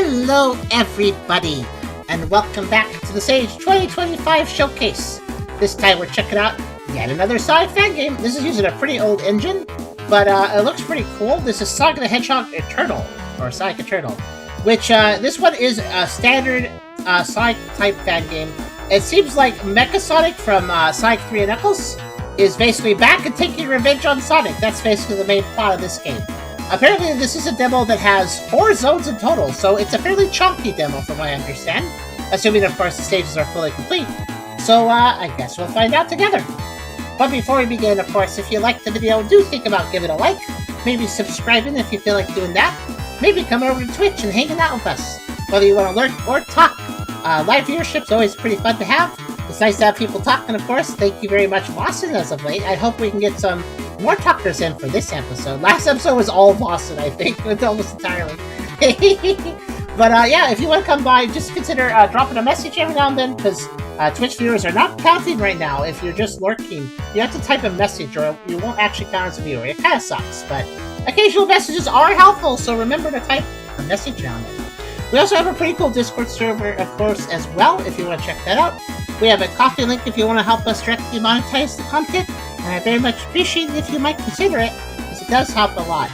Hello everybody, and welcome back to the Sage 2025 Showcase. This time we're checking out yet another Sonic fan game. This is using a pretty old engine, but it looks pretty cool. This is Sonic the Hedgehog Eternal, or Sonic Eternal, which this one is a standard Sonic type fan game. It seems like Mecha Sonic from Sonic 3 and Knuckles is basically back and taking revenge on Sonic. That's basically the main plot of this game. Apparently, this is a demo that has 4 zones in total, so it's a fairly chunky demo from what I understand. Assuming, of course, the stages are fully complete. So, I guess we'll find out together. But before we begin, of course, if you liked the video, do think about giving it a like. Maybe subscribing if you feel like doing that. Maybe come over to Twitch and hanging out with us. Whether you want to lurk or talk. Live viewership's always pretty fun to have. It's nice to have people talking, of course. Thank you very much, Boston, as of late. I hope we can get some more talkers in for this episode. Last episode was all Boston, I think, almost entirely. But yeah, if you want to come by, just consider dropping a message every now and then, because Twitch viewers are not counting right now. If you're just lurking, you have to type a message or you won't actually count as a viewer. It kind of sucks, but occasional messages are helpful, so remember to type a message around it. We also have a pretty cool Discord server, of course, as well, if you want to check that out. We have a coffee link if you want to help us directly monetize the content, and I very much appreciate it if you might consider it, because it does help a lot.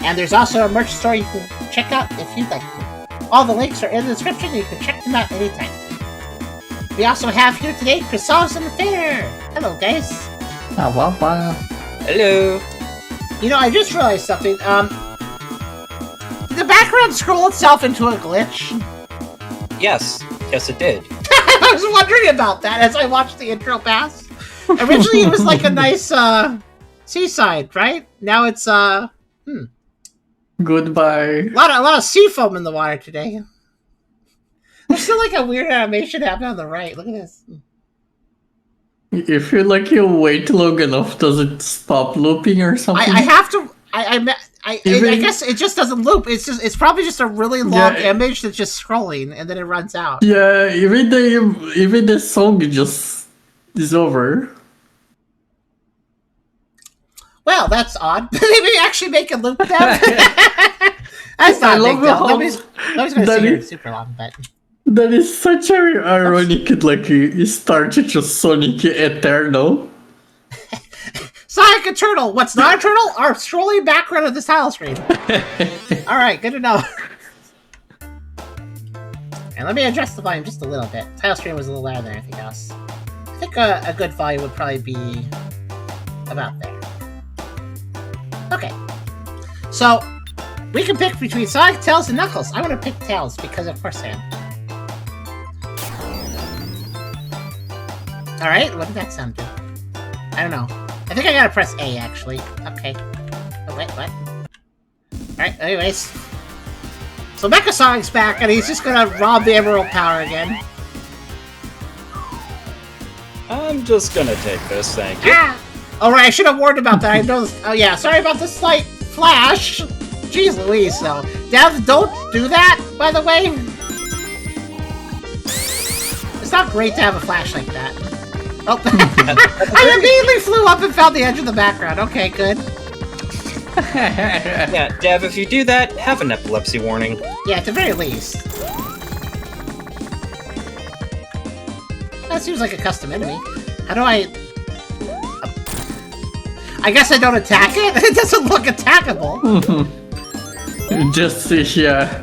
And there's also a merch store you can check out if you'd like to. All the links are in the description, and you can check them out anytime. We also have here today Croissants and the Fair. Hello, guys. Oh, wow. Hello. You know, I just realized something. The background scroll itself into a glitch. Yes, it did. I was wondering about that as I watched the intro pass. Originally, it was like a nice seaside, right? Now it's Goodbye. A lot of sea foam in the water today. There's still like a weird animation happening on the right. Look at this. If you wait long enough, does it stop looping or something? I have to. I guess it just doesn't loop. It's probably just a really long image that's just scrolling and then it runs out. Yeah, even the song just is over. Well, that's odd. Maybe actually make it loop that. That's not a big deal. Nobody's gonna sing it super long, but that is such a ironic. Like it starts with just Sonic Eternal. Sonic Eternal. What's not Eternal? Our scrolling background of this title screen. All right, good to know. And let me adjust the volume just a little bit. Title screen was a little louder than anything else. I think a good volume would probably be about there. Okay. So, we can pick between Sonic, Tails, and Knuckles. I want to pick Tails because of course I am. Alright, what did that sound do? I don't know. I think I gotta press A, actually. Okay. Oh, wait, what? Alright, anyways. So Mecha Sonic's back, and he's just gonna rob the Emerald Power again. I'm just gonna take this, thank you. Ah! Alright, I should have warned about that. I know this. Oh yeah, sorry about the slight flash. Jeez Louise, though. Dev, don't do that, by the way. It's not great to have a flash like that. Oh, I immediately flew up and found the edge of the background. Okay, good. Yeah, Dev, if you do that, have an epilepsy warning. Yeah, at the very least. That seems like a custom enemy. How do I guess I don't attack it? It doesn't look attackable. Just yeah.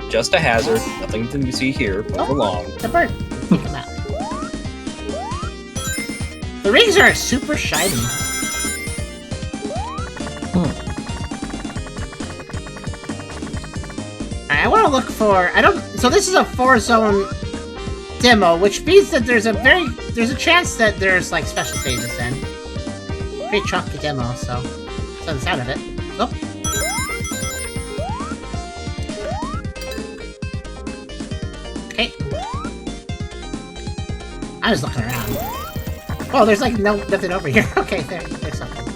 Just a hazard. Nothing to see here. Move along. The bird. Take him out. The rings are super shiny. Alright, I want to look for... So this is a 4-zone demo, which means that there's a chance that there's like special stages then. Pretty chunky demo, so that's the sound of it. Oh. Okay. I was looking around. Oh, there's like nothing over here. Okay, there's something.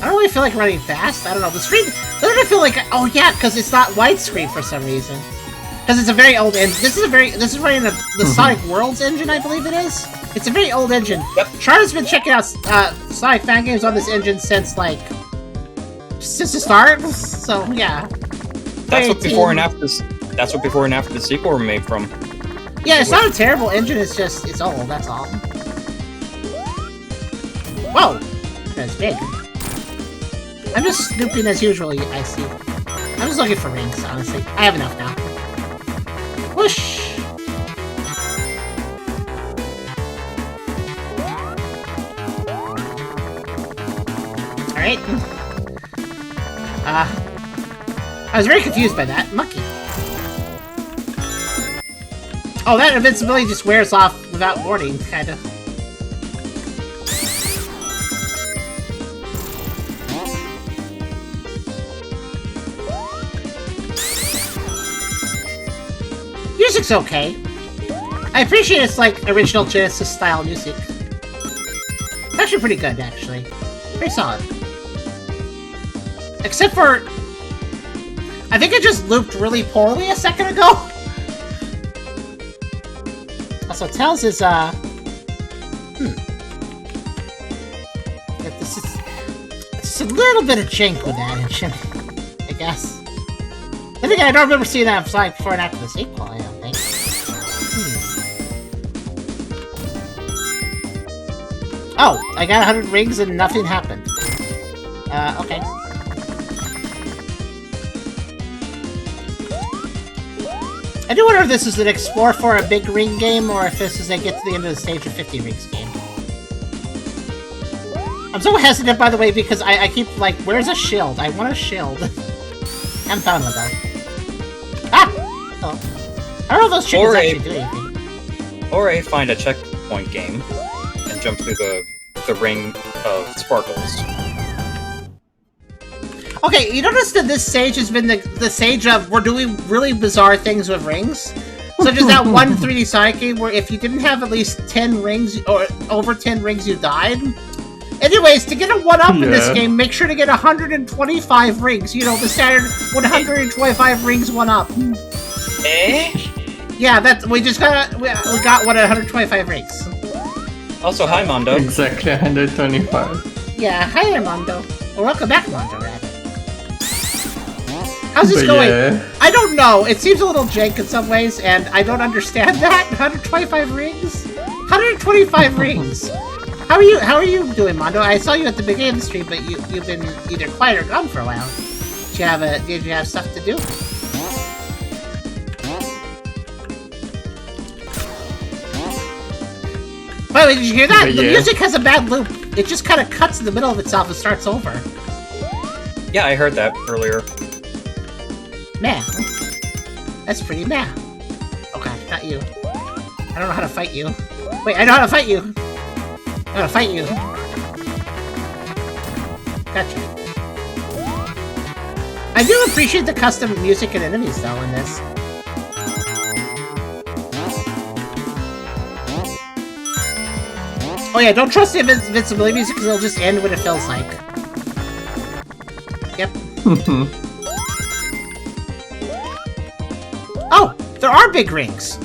I don't really feel like running fast. I don't know. The screen doesn't it feel like... Oh yeah, because it's not widescreen for some reason. because it's a very old engine. This is running the Sonic Worlds engine, I believe it is. It's a very old engine. Yep. Charem's been checking out Sonic fan games on this engine since the start. So yeah. That's what before and after this. That's what before and after the sequel were made from. Yeah, it's not a terrible engine. It's just it's old. That's all. Whoa, that's big. I'm just snooping as usual. I see. I'm just looking for rings, honestly. I have enough now. Whoosh! Alright. I was very confused by that. Monkey. Oh, that invincibility just wears off without warning, kinda. Music's okay. I appreciate it's like original Genesis style music. It's actually pretty good, actually. Pretty solid. Except for... I think it just looped really poorly a second ago. Also, Tails is, Yeah, this is... It's a little bit of jank with that engine, I guess. I think I don't remember seeing that Sonic before and after the sequel, I don't think. Oh, I got 100 rings and nothing happened. Okay. I do wonder if this is an explore for a big ring game, or if this is a get to the end of the stage of 50 rings game. I'm so hesitant, by the way, because I keep, like, where's a shield? I want a shield. I'm found with that. Ah! Oh. I don't know if those chickens actually do anything. Or find a checkpoint game and jump through the ring of sparkles. Okay, you notice that this stage has been the stage of we're doing really bizarre things with rings? Such as that one 3D Sonic game where if you didn't have at least 10 rings, or over 10 rings, you died. Anyways, to get a 1-up in this game, make sure to get 125 rings. You know, the standard 125 rings 1-up. Eh? Yeah, we got one at 125 rings. Also, hi, Mondo. Exactly 125. Yeah, hi there, Mondo. Or welcome back, Mondo, rather. How's this going? Yeah. I don't know. It seems a little jank in some ways, and I don't understand that. 125 rings? 125 rings! How are you doing, Mondo? I saw you at the beginning of the stream, but you've been either quiet or gone for a while. Did you have stuff to do? By the way, did you hear that? Yeah. The music has a bad loop. It just kind of cuts in the middle of itself and starts over. Yeah, I heard that earlier. Man. That's pretty meh. Oh god, not you. I don't know how to fight you. Wait, I know how to fight you! I'm gonna fight you. Gotcha. I do appreciate the custom music and enemies, though, in this. Oh yeah, don't trust the invincibility music, because it'll just end when it feels like. Yep. Oh! There are big rings!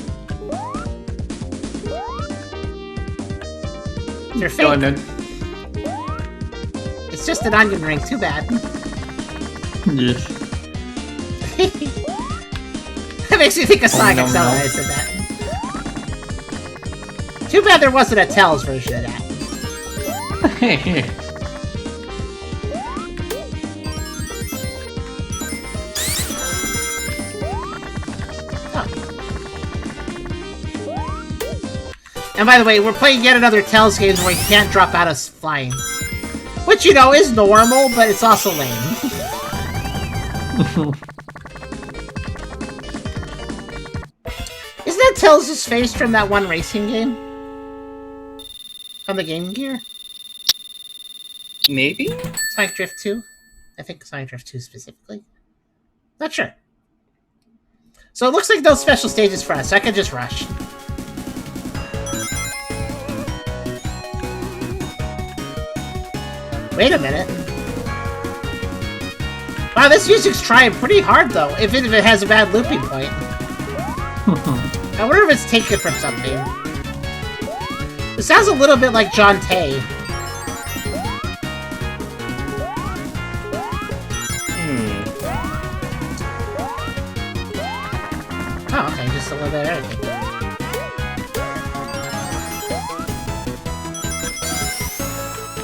They're fake. It's just an onion ring, too bad. Yes. That makes me think of Sonic Amateur when I said that. Too bad there wasn't a Tails version of that. And by the way, we're playing yet another Tails game where you can't drop out of flying. Which, you know, is normal, but it's also lame. Isn't that Tails' face from that one racing game? On the Game Gear? Maybe? Sonic Drift 2? I think Sonic Drift 2 specifically. Not sure. So it looks like those special stages for us, so I could just rush. Wait a minute. Wow, this music's trying pretty hard, though, if it has a bad looping point. I wonder if it's taken from something. It sounds a little bit like John Tay. Oh, okay, just a little bit of everything.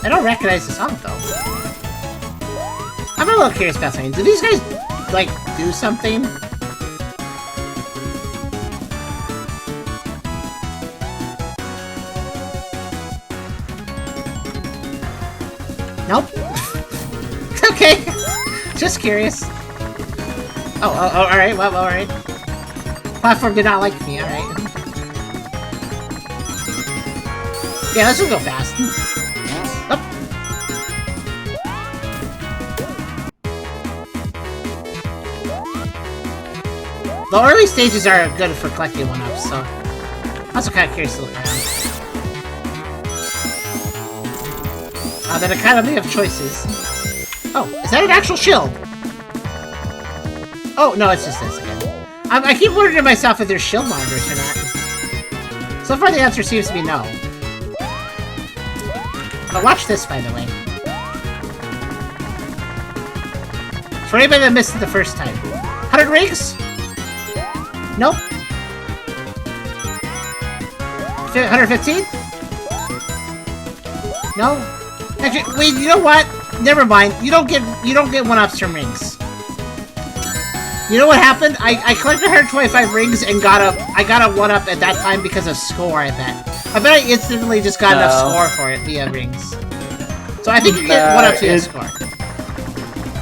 I don't recognize the song, though. I'm a little curious about something. Do these guys, like, do something? Nope. Okay. Just curious. Oh, alright, well, alright. Platform did not like me, alright. Yeah, let's just go fast. Up. The early stages are good for collecting one-ups, so... I'm also kind of curious to look around. That Academy of Choices. Oh, is that an actual shield? Oh, no, it's just this again. I keep wondering to myself if there's shield monitors or not. So far, the answer seems to be no. But watch this, by the way. For anybody that missed it the first time. 100 rings? Nope. 115? No? Actually, wait, you know what? Never mind. You don't get one-ups from rings. You know what happened? I collected 125 rings and got a one-up at that time because of score, I bet. I bet I instantly just got enough score for it via rings. So I think you get one-ups via score.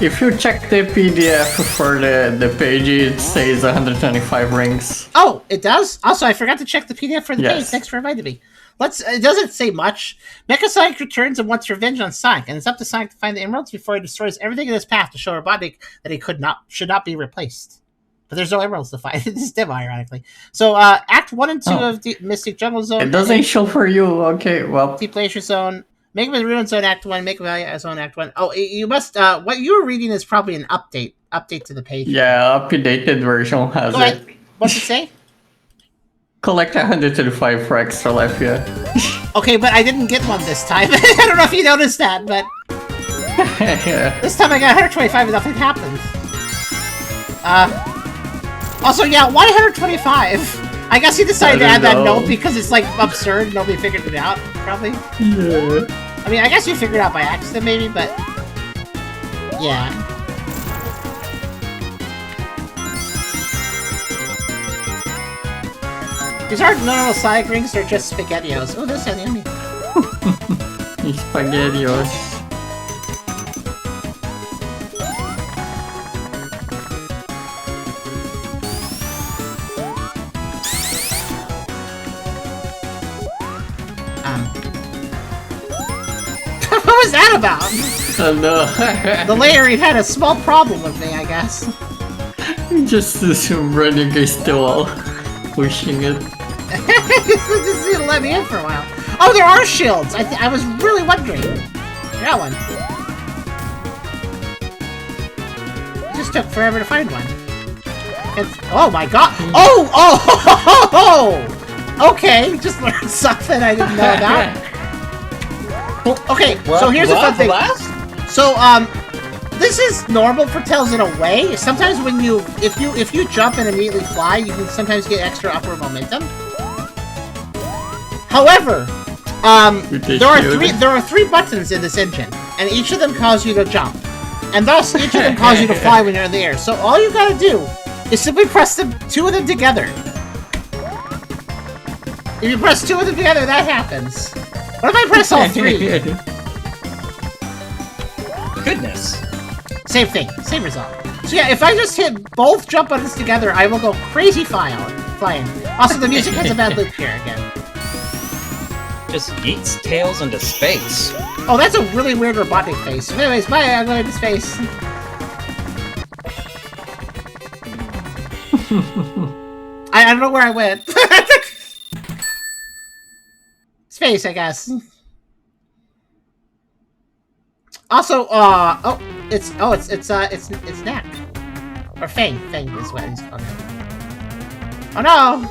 If you check the PDF for the page, it says 125 rings. Oh, it does? Also, I forgot to check the PDF for the page. Thanks for reminding me. It doesn't say much. Mecha Sonic returns and wants revenge on Sonic, and it's up to Sonic to find the emeralds before he destroys everything in his path to show Robotnik that he should not be replaced. But there's no emeralds to find. This is demo, ironically. So, Act 1 and 2 of the Mystic Jungle Zone. It doesn't show for you. Okay, well. Deep Glacier Zone. Make With Ruin Zone Act 1. Make Valley Zone Act 1. Oh, you must... what you were reading is probably an update. Update to the page. Yeah, updated version has it. What's it say? Collect 135 for extra life, yeah. Okay, but I didn't get one this time. I don't know if you noticed that, but... Yeah. This time I got 125 and nothing happened. Also, yeah, why 125? I guess he decided to add that note because it's, like, absurd. Nobody figured it out, probably. Yeah. I mean, I guess you figured it out by accident, maybe, but... Yeah. These aren't normal Sonic rings, they're just SpaghettiOs. Oh, this sounds yummy. SpaghettiOs. What was that about? Oh no. The layering had a small problem with me, I guess. Just assume running is still pushing it. Just didn't let me in for a while. Oh, there are shields! I was really wondering. Got one. It just took forever to find one. Oh my god! Oh! Okay, just learned something I didn't know about. Okay, so here's a fun thing. So, this is normal for Tails in a way. Sometimes when if you jump and immediately fly, you can sometimes get extra upward momentum. However, there are three buttons in this engine, and each of them cause you to jump, and thus each of them cause you to fly when you're in the air. So all you gotta do is simply press two of them together. If you press two of them together, that happens. What if I press all three? Goodness. Same thing, same result. So yeah, if I just hit both jump buttons together, I will go crazy flying. Also, the music has a bad loop here again. Just yeets Tails into space. Oh, that's a really weird robotic face. Anyways, bye, I'm going to space. I don't know where I went. Space, I guess. Also, it's Knack. Or Fang. Fang is what he's called. Oh no!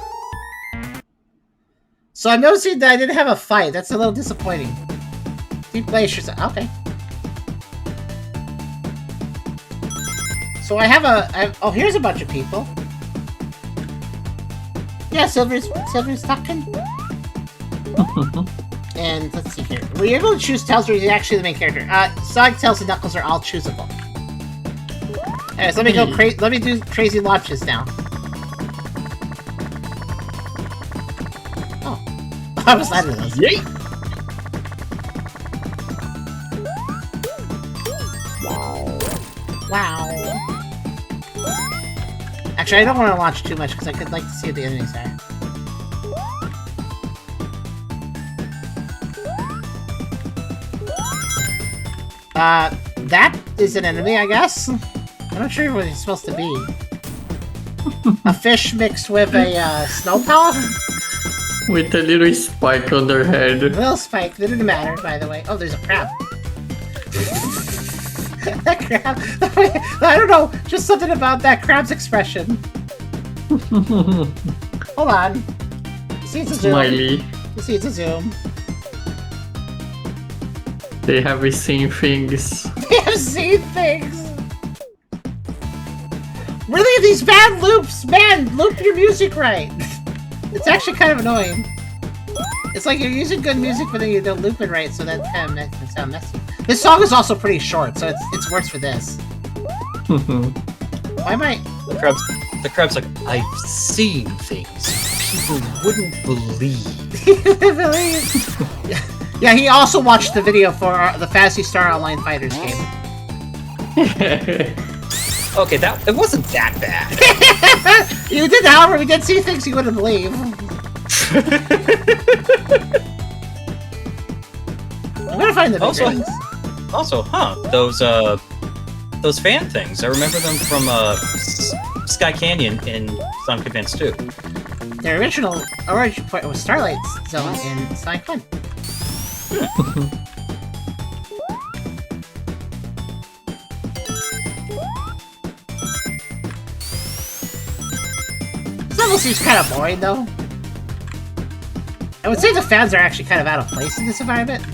So I'm noticing that I didn't have a fight. That's a little disappointing. Deep glaciers. Okay. So I have oh, here's a bunch of people. Yeah, Silver's talking. And let's see here. Were you able to choose Tails, or is he actually the main character? Sonic, Tails, and Knuckles are all choosable. Alright, so let me go let me do crazy launches now. Oh. I was landing those. Yay! Wow. Actually, I don't want to launch too much because I could like to see what the enemies are. That is an enemy, I guess? I'm not sure what it's supposed to be. A fish mixed with a snow pal? With a little spike on their head. A little spike. That didn't matter, by the way. Oh, there's a crab. That crab. I don't know. Just something about that crab's expression. Hold on. You see it's a zoom. Smiley. You see it's a zoom. They have seen things. They have seen things. Really, these bad loops, man! Loop your music right. It's actually kind of annoying. It's like you're using good music, but then you don't loop it right, so that kind of makes it sound messy. This song is also pretty short, so it's worse for this. Why am I? The crab's like, I've seen things people wouldn't believe. Yeah, he also watched the video for the Phantasy Star Online Fighters game. Okay, it wasn't that bad. You did, however, we did see things you wouldn't believe. I'm gonna find the big rings. Also, those fan things. I remember them from Sky Canyon in Sonic Advance 2. The original origin point was Starlight Zone in Sonic 1. This level seems kind of boring, though. I would say the fans are actually kind of out of place in this environment.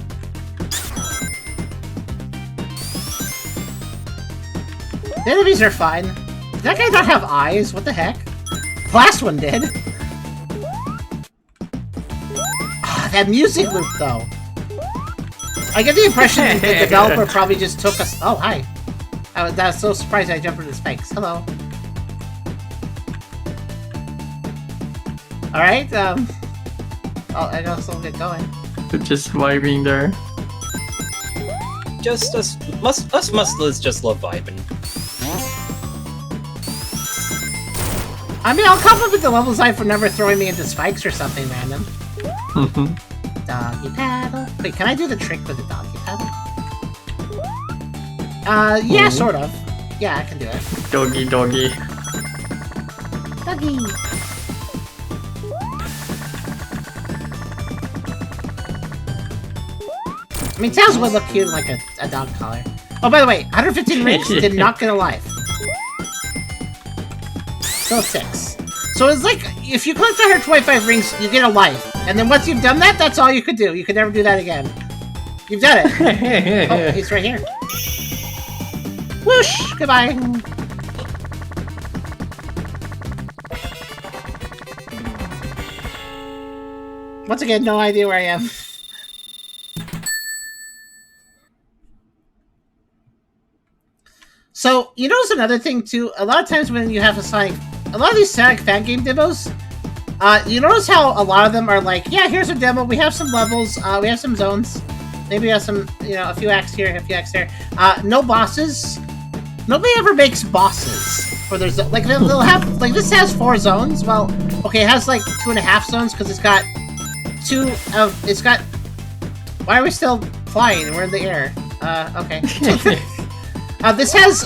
The enemies are fine. Did that guy not have eyes? What the heck? The last one did. Ah, that music loop, though. I get the impression that the developer probably just took us. Oh, hi. I was so surprised I jumped into the spikes. Hello. Alright, oh, I guess I'll get going. They're just vibing there. Just us musclers just love vibing. I mean, I'll compliment the level design for never throwing me into spikes or something random. Doggy paddle. Wait, can I do the trick with the doggy paddle? Yeah, sort of. Yeah, I can do it. Doggy, doggy. Doggy. I mean, Tails would look cute in like a dog collar. Oh, by the way, 115 rings did not get a life. Still at 6. So it's like, if you collect 125 rings, you get a life. And then once you've done that, that's all you could do. You could never do that again. You've done it. Oh, he's right here. Whoosh! Goodbye. Once again, no idea where I am. So, you notice another thing too, a lot of times when you have a lot of these Sonic fan game demos, you notice how a lot of them are like, yeah, here's a demo, we have some levels, we have some zones, maybe we have some, you know, a few acts here, a few acts there. No bosses. Nobody ever makes bosses for their like they'll have, like, this has 4 zones, well, okay, it has like 2.5 zones because it's got why are we still flying? We're in the air. Okay. This has,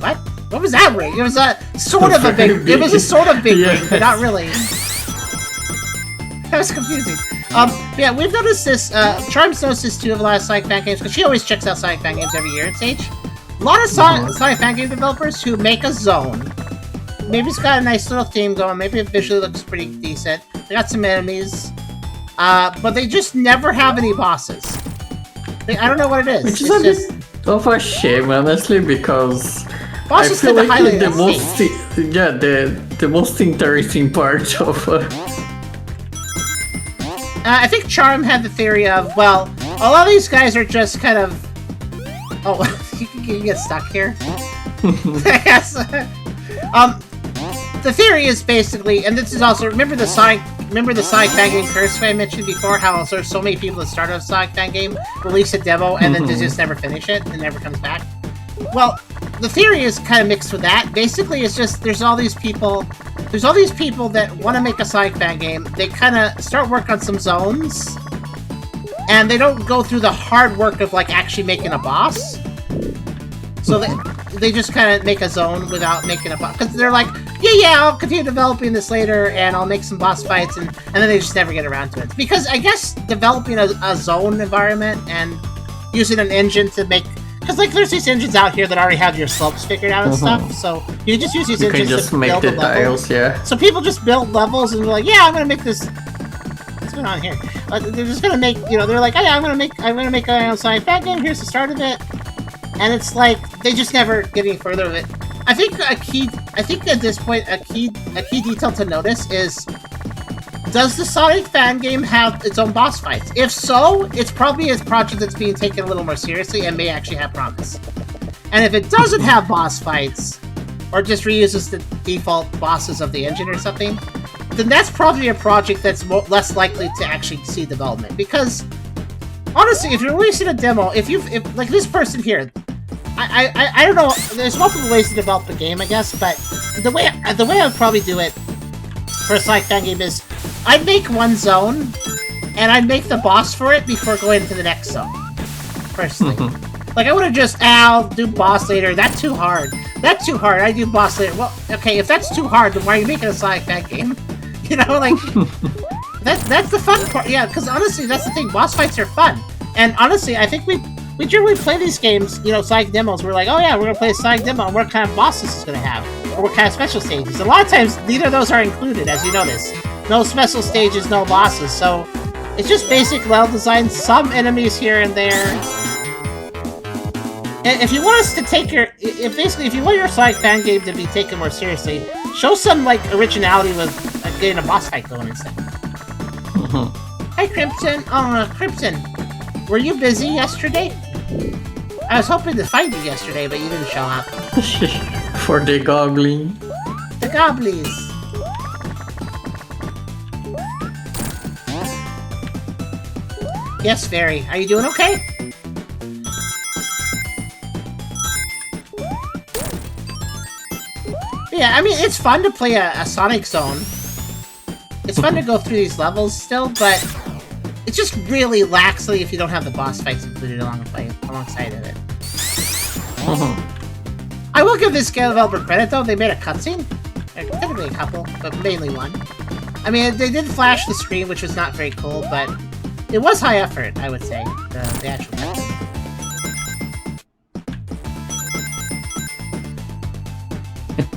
what? What was that ring? It was a sort of a big, it was a sort of big ring, but not really. That was confusing. Yeah, we've noticed this, Charem's noticed this too of a lot of Sonic fan games, because she always checks out Sonic fan games every year at Stage. A lot of Sonic fan game developers who make a zone, maybe it's got a nice little theme going. Maybe it visually looks pretty decent. They got some enemies, but they just never have any bosses. I don't know what it is. Which is a bit of a shame, honestly, because I feel like the most interesting part of. I think Charem had the theory of, well, a lot of these guys are just kind of. Oh, you get stuck here. Yes. The theory is basically, and this is also remember the Sonic fan game curse I mentioned before. How there's so many people that start a Sonic fan game, release a demo, and then they just never finish it and never comes back. Well, the theory is kind of mixed with that. Basically, it's just there's all these people that want to make a Sonic fan game. They kind of start work on some zones, and they don't go through the hard work of like actually making a boss. So they just kind of make a zone without making a boss, because they're like, yeah, I'll continue developing this later, and I'll make some boss fights, and then they just never get around to it. Because I guess developing a zone environment and using an engine to make, because like there's these engines out here that already have your slopes figured out and stuff, so you can just use these engines just to make build the a level. tiles, yeah. So people just build levels and they're like, yeah, I'm gonna make this. What's going on here? They're just gonna make, they're like, oh yeah, I'm gonna make a Sonic fan game. Here's the start of it. And it's like they just never get any further with it. I think at this point a key detail to notice is, does the Sonic fan game have its own boss fights? If so, it's probably a project that's being taken a little more seriously and may actually have promise. And if it doesn't have boss fights, or just reuses the default bosses of the engine or something, then that's probably a project that's less likely to actually see development. Because honestly, if you're releasing a demo, if like this person here, I don't know. There's multiple ways to develop a game, I guess, but the way I would probably do it for a Sonic fan game is, I'd make one zone, and I'd make the boss for it before going to the next zone. Personally, like I would have just, I'll do boss later. That's too hard. That's too hard. I do boss later. Well, okay, if that's too hard, then why are you making a Sonic fan game? Like that's the fun part. Yeah, because honestly, that's the thing. Boss fights are fun, and honestly, I think we generally play these games, Sonic demos. We're like, oh yeah, we're gonna play a Sonic demo, and what kind of bosses it's gonna have, or what kind of special stages. A lot of times, neither of those are included, as you notice. No special stages, no bosses. So it's just basic level design, some enemies here and there. And if you want us to take if you want your Sonic fan game to be taken more seriously, show some like originality with getting a boss fight going instead. Hi, Crimson. Oh, Crimson. Were you busy yesterday? I was hoping to find you yesterday, but you didn't show up. For the goblin. The goblins. Yes, very. Are you doing okay? Yeah, I mean, it's fun to play a Sonic Zone. It's fun to go through these levels still, but it's just really laxly if you don't have the boss fights included alongside of it. I will give this developer credit, though. They made a cutscene. Technically a couple, but mainly one. I mean, they did flash the screen, which was not very cool, but it was high effort, I would say, the actual cutscene.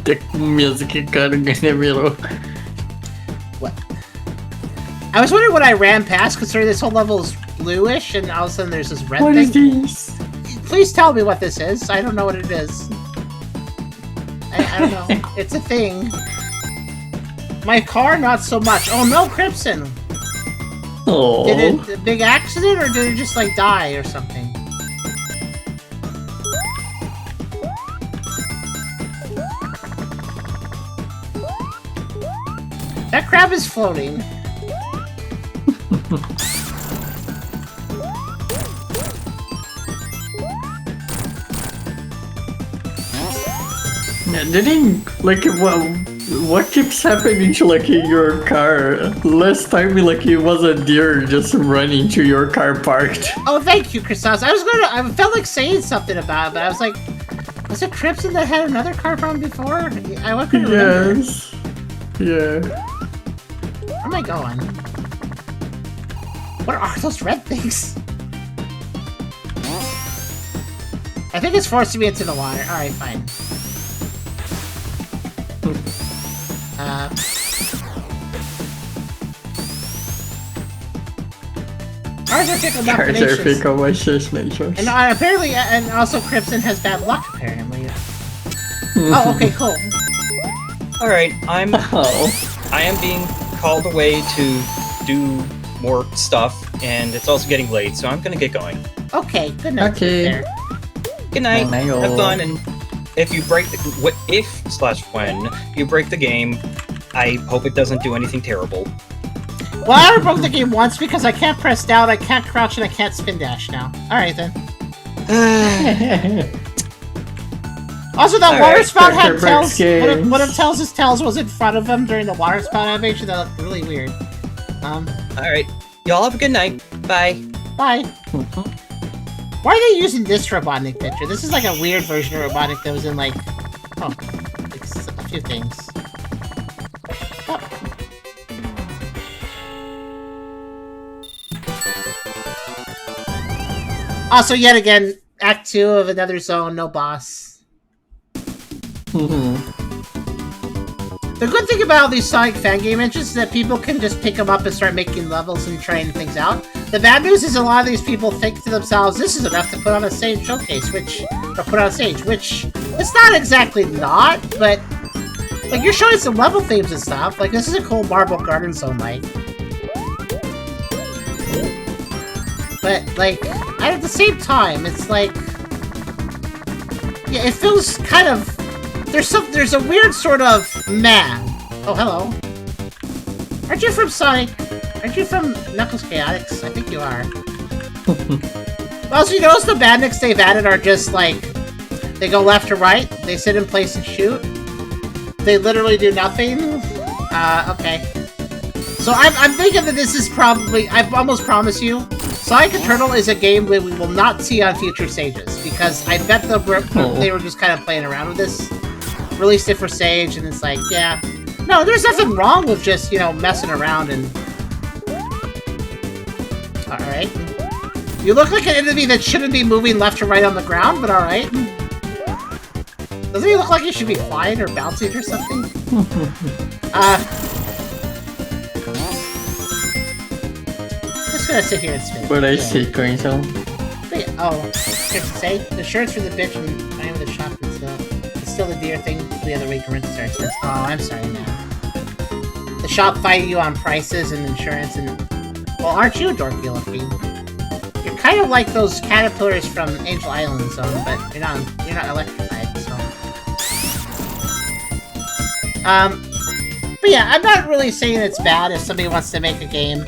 The music kind of middle. What? I was wondering what I ran past, considering this whole level is bluish, and all of a sudden there's this red thing. What is this? Please tell me what this is. I don't know what it is. I don't know. It's a thing. My car, not so much. Oh no, Crimson! Oh. Did it a big accident, or did it just like die or something? That crab is floating. Didn't like what keeps happening to like in your car? Last time like it was a deer just running to your car parked. Oh, thank you, Christos. I felt like saying something about it, but I was like, was it Crimson that had another car problem before? I couldn't remember. Yes. Yeah. Where am I going? What are those red things? I think it's forcing me into the water. Alright, fine. Ours are fickle Cars are machinations. fickle machinations. And apparently, and also Crimson has bad luck, apparently. Oh, okay, cool. Alright, I Oh. am being called away to do more stuff, and it's also getting late, so I'm gonna get going. Okay, good night. Okay. There. Good night, Night-o. have fun, and if you break the when you break the game, I hope it doesn't do anything terrible. Well, I already broke the game once because I can't press down, I can't crouch, and I can't spin dash now. Alright then. Also, that All water right, spout had Dr. Tails. Brooks One of Tails' Tails was in front of him during the water spout animation. That looked really weird. Alright, y'all have a good night. Bye. Bye. Why are they using this Robotnik picture? This is like a weird version of Robotnik that was in like, like a few things. Oh. Also, yet again, Act 2 of Another Zone, no boss. The good thing about these Sonic fan game engines is that people can just pick them up and start making levels and trying things out. The bad news is a lot of these people think to themselves, this is enough to put on a stage showcase, which it's not exactly not, but like you're showing some level themes and stuff. Like this is a cool Marble Garden Zone like. But like at the same time, it's like yeah, it feels kind of there's a weird sort of man. Oh, hello. Aren't you from Sonic? Aren't you from Knuckles Chaotix? I think you are. Also, you notice the badniks they've added are just like they go left to right, they sit in place and shoot. They literally do nothing. Okay. So I'm thinking that this is probably I almost promise you, Sonic Eternal is a game that we will not see on future stages because I bet they were just kind of playing around with this. Released it for Sage, and it's like, yeah. No, there's nothing wrong with just, you know, messing around and... Alright. You look like an enemy that shouldn't be moving left to right on the ground, but alright. Doesn't he look like he should be flying or bouncing or something? Just gonna sit here and spin. But I see going on. Oh, here's to say, the shirt's for the bitch and I am the shop and still the deer thing the other week rent starts. Oh, I'm sorry now. The shop fighting you on prices and insurance and... Well, aren't you dorky looking? You're kind of like those caterpillars from Angel Island Zone, but you're not electrified, so... But yeah, I'm not really saying it's bad if somebody wants to make a game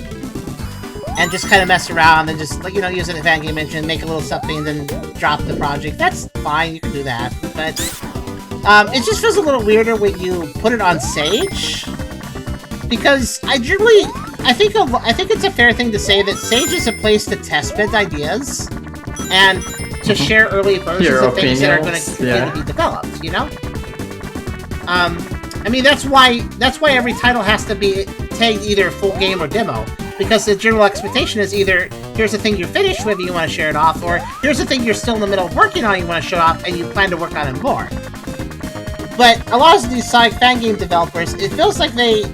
and just kind of mess around and just, like, you know, use it as a fan game engine, make a little something, and then drop the project. That's fine, you can do that, but... it just feels a little weirder when you put it on Sage, because I think it's a fair thing to say that Sage is a place to test bid ideas and to share early versions of things that are going to continue to be developed. You know, I mean that's why every title has to be tagged either full game or demo, because the general expectation is either here's the thing you're finished with and you want to share it off, or here's the thing you're still in the middle of working on and you want to show off and you plan to work on it more. But a lot of these Sonic fan game developers, it feels like they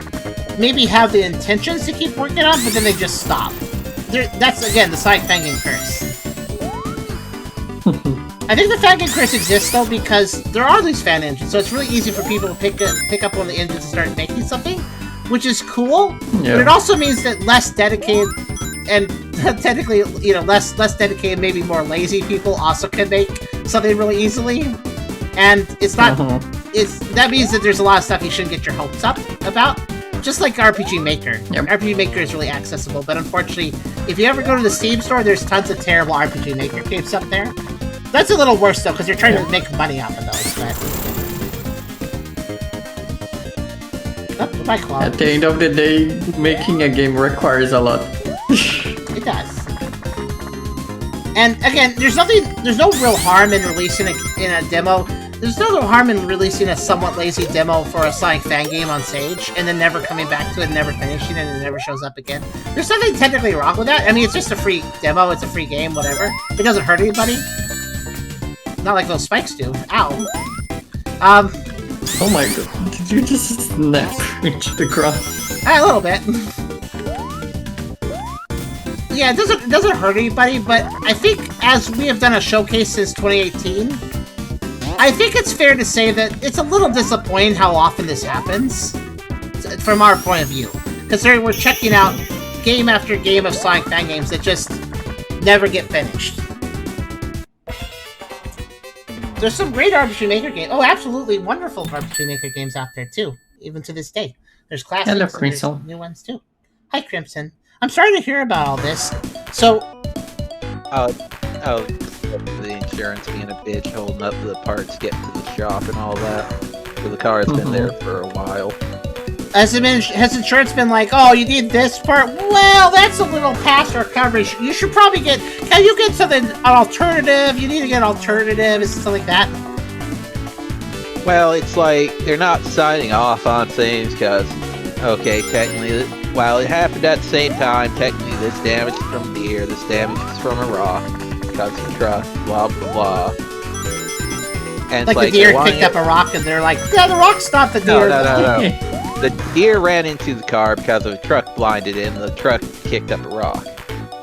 maybe have the intentions to keep working on, but then they just stop. That's, again, the Sonic fan game curse. I think the fan game curse exists, though, because there are these fan engines, so it's really easy for people to pick up one of the engines and start making something, which is cool, but it also means that less dedicated, and technically, you know, less dedicated, maybe more lazy people also can make something really easily. And it's not, that means that there's a lot of stuff you shouldn't get your hopes up about. Just like RPG Maker. RPG Maker is really accessible, but unfortunately, if you ever go to the Steam store, there's tons of terrible RPG Maker games up there. That's a little worse though, because they're trying to make money off of those, but... Oh, my claw. At the end of the day, making a game requires a lot. It does. And again, there's no real harm in releasing in a demo. There's no real harm in releasing a somewhat lazy demo for a Sonic fan game on Sage, and then never coming back to it and never finishing it and it never shows up again. There's nothing technically wrong with that. I mean, it's just a free demo, it's a free game, whatever. It doesn't hurt anybody. Not like those spikes do. Ow. Oh my god, did you just snap into the ground? A little bit. Yeah, it doesn't hurt anybody, but I think as we have done a showcase since 2018, I think it's fair to say that it's a little disappointing how often this happens, from our point of view. Considering we're checking out game after game of Sonic fan games that just never get finished. There's some great RPG Maker games. Oh, absolutely wonderful RPG Maker games out there, too. Even to this day. There's classics Hello, and there's Crimson. new ones, too. Hi, Crimson. I'm sorry to hear about all this. So... Oh, the insurance being a bitch, holding up the parts, getting to the shop and all that. Because the car's been there for a while. Has insurance been like, oh, you need this part? Well, that's a little past our coverage. You should probably get... Can you get something, an alternative? You need to get an alternative, something like that. Well, it's like, they're not signing off on things because, okay, technically, while it happened at the same time, technically this damage is from deer, this damage is from a rock, because of the truck, blah, blah, blah. And like the deer picked up a rock and they're like, yeah, the rock's not the deer. No. The deer ran into the car because of a truck blinded it, and the truck kicked up a rock.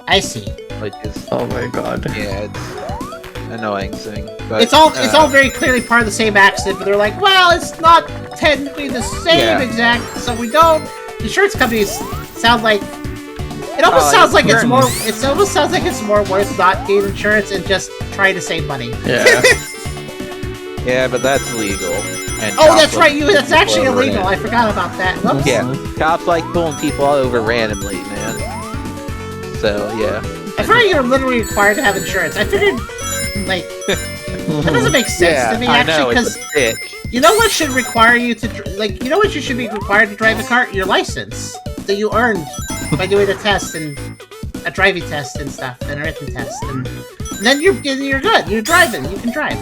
I see. Which is, Oh my god. yeah, it's annoying thing. But, It's all very clearly part of the same accident, but they're like, well, it's not technically the same exact, so we don't. Insurance companies sound like it almost sounds like it's more. It almost sounds like it's more worth not getting insurance and just trying to save money. Yeah. yeah, but that's legal. And Oh, that's right. That's actually illegal. I forgot about that. Whoops. Yeah, cops like pulling people over randomly, man. So yeah. I figured you're literally required to have insurance. I figured, like, that doesn't make sense to me actually, because you know what should require you to you know what you should be required to drive a car? Your license that you earned by doing a test and a driving test and stuff and a written test, and then you're good. You're driving. You can drive.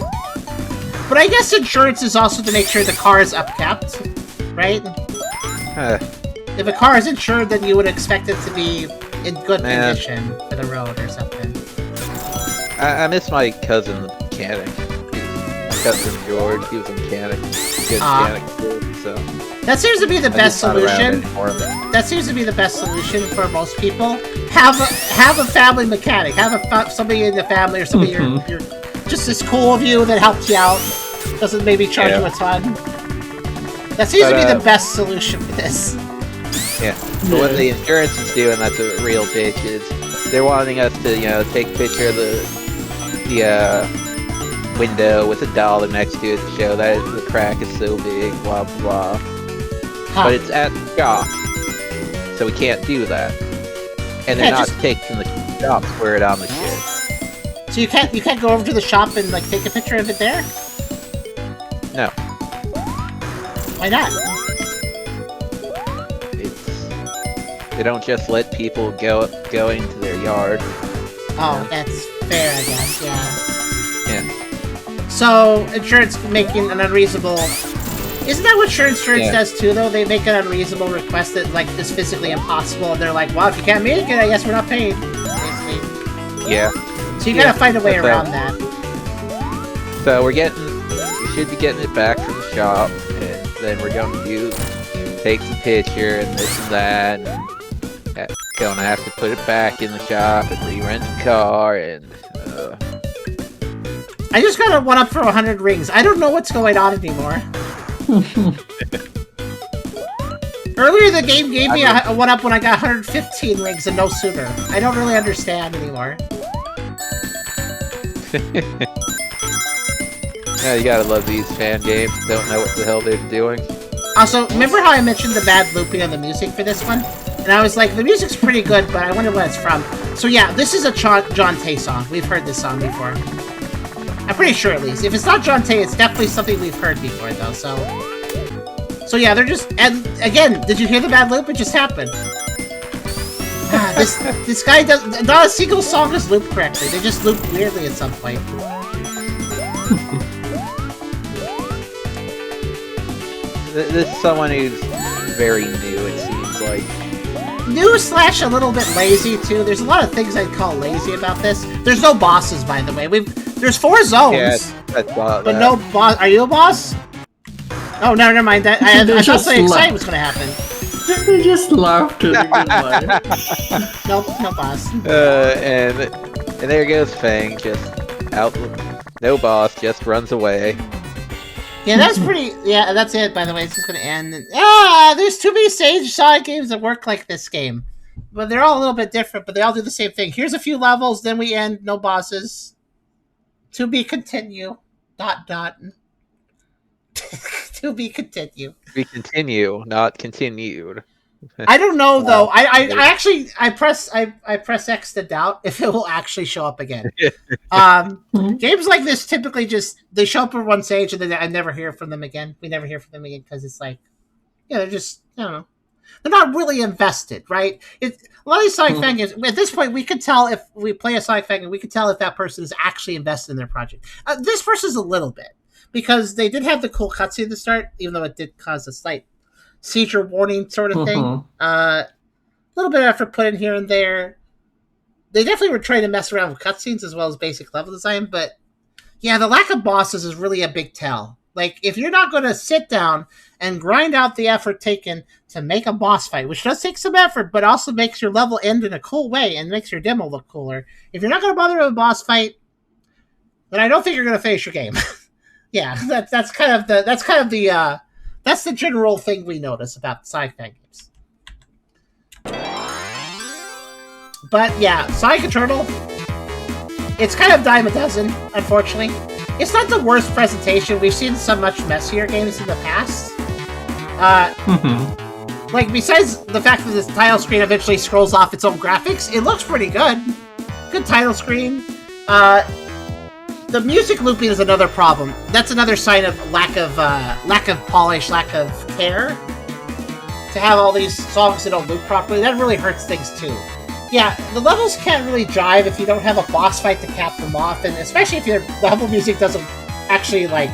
But I guess insurance is also to make sure the car is upkept, right? If a car is insured, then you would expect it to be in good condition for the road or something. I miss my cousin, the mechanic. My cousin George, he was a mechanic. Good mechanic too, so. That seems to be the best solution. That seems to be the best solution for most people. Have a family mechanic. Have somebody in the family or somebody you're just as cool of you that helps you out. Doesn't maybe charge you a ton. That seems to be the best solution for this. Yeah. So what the insurance is doing, that's a real bitch, is they're wanting us to, take a picture of the window with $1 next to it to show that the crack is so big, blah blah blah. But it's at the shop, so we can't do that. And they're not taking the shop's word on the shit. So you can't go over to the shop and like take a picture of it there? No. Why not? They don't just let people go into their yard. Oh, that's fair, I guess. Yeah. Yeah. So insurance making an unreasonable. Isn't that what insurance does too? Though they make an unreasonable request that like is physically impossible, and they're like, "Well, if you can't make it, I guess we're not paying." Basically. Yeah. So you gotta find a way around that. So we should be getting it back from the shop, and then we're going to take the picture and this and that, and gonna have to put it back in the shop and re-rent the car, and I just got a 1-up for 100 rings. I don't know what's going on anymore. Earlier the game gave me a 1-up when I got 115 rings and no sooner. I don't really understand anymore. Yeah, you gotta love these fan games. Don't know what the hell they're doing. Also, remember how I mentioned the bad looping of the music for this one? And I was like, the music's pretty good, but I wonder what it's from. So yeah, this is a John Tay song. We've heard this song before. I'm pretty sure, at least. If it's not John Tay, it's definitely something we've heard before, though, so... So yeah, they're just... And, again, did you hear the bad loop? It just happened. This guy does... Not a single song is looped correctly. They just loop weirdly at some point. This is someone who's very new, it seems like. New / a little bit lazy, too. There's a lot of things I'd call lazy about this. There's no bosses, by the way. There's 4 zones. Yeah, that's but no boss. Are you a boss? Oh, no, never mind. That I thought just something exciting laugh. was going to happen. They just laughed at goodbye. Nope, no boss. And there goes Fang, just out. No boss, just runs away. Yeah, that's pretty. Yeah, that's it. By the way, it's just going to end. There's too many Sage Sonic games that work like this game, but they're all a little bit different. But they all do the same thing. Here's a few levels, then we end. No bosses. To be continue. ... To be continue. We continue, not continued. I don't know though. I actually press X to doubt if it will actually show up again. Games like this typically just they show up for one stage and then I never hear from them again. We never hear from them again because it's like, yeah, they're just I don't know. They're not really invested, right? A lot of these Sonic fan games. At this point, we could tell if we play a Sonic fan game, we could tell if that person is actually invested in their project. This person's a little bit because they did have the cool cutscene at the start, even though it did cause a slight seizure warning sort of thing. A little bit of effort put in here and there. They definitely were trying to mess around with cutscenes as well as basic level design, but yeah, the lack of bosses is really a big tell. Like, if you're not going to sit down and grind out the effort taken to make a boss fight, which does take some effort, but also makes your level end in a cool way and makes your demo look cooler. If you're not going to bother with a boss fight, then I don't think you're going to finish your game. Yeah, that's the general thing we notice about Sonic fan games. But yeah, Sonic Eternal, it's kind of dime a dozen, unfortunately. It's not the worst presentation. We've seen some much messier games in the past. Like, besides the fact that this title screen eventually scrolls off its own graphics, it looks pretty good. Good title screen. The music looping is another problem. That's another sign of lack of polish, lack of care. To have all these songs that don't loop properly, that really hurts things too. Yeah, the levels can't really jive if you don't have a boss fight to cap them off, and especially if your level music doesn't actually, like,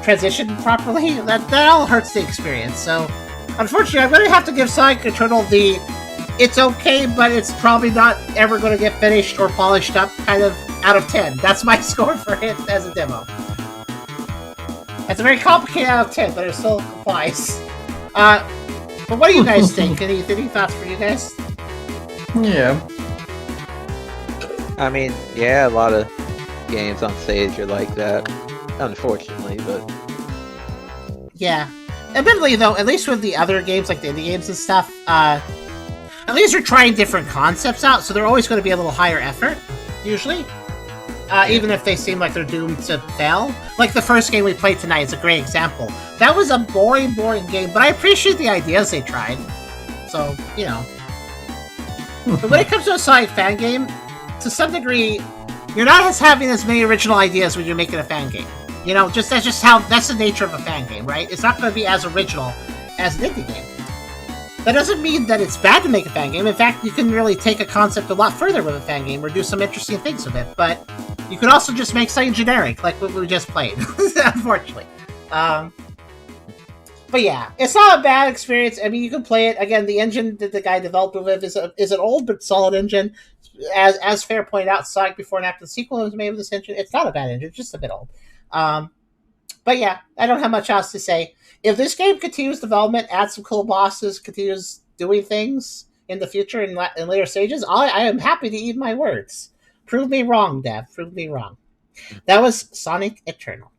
transition properly. That all hurts the experience. So, unfortunately, I'm going to have to give Sonic Eternal the it's okay, but it's probably not ever going to get finished or polished up kind of out of 10. That's my score for it as a demo. It's a very complicated out of 10, but it still applies. But what do you guys think? Any thoughts for you guys? Yeah. I mean, yeah, a lot of games on Sage are like that, unfortunately, but... Yeah. Admittedly, though, at least with the other games, like the indie games and stuff, at least they're trying different concepts out, so they're always going to be a little higher effort, usually. Even if they seem like they're doomed to fail. Like the first game we played tonight is a great example. That was a boring game, but I appreciate the ideas they tried. So, you know. But when it comes to a Sonic fan game, to some degree, you're not having as many original ideas when you're making a fan game. You know, that's the nature of a fan game, right? It's not going to be as original as an indie game. That doesn't mean that it's bad to make a fan game. In fact, you can really take a concept a lot further with a fan game or do some interesting things with it. But you could also just make something generic, like what we just played, unfortunately. But yeah, it's not a bad experience. I mean, you can play it. Again, the engine that the guy developed with is an old but solid engine. As Fair pointed out, Sonic Before and After the sequel was made with this engine. It's not a bad engine, it's just a bit old. But yeah, I don't have much else to say. If this game continues development, adds some cool bosses, continues doing things in the future in later stages, I am happy to eat my words. Prove me wrong, Dev. Prove me wrong. That was Sonic Eternal.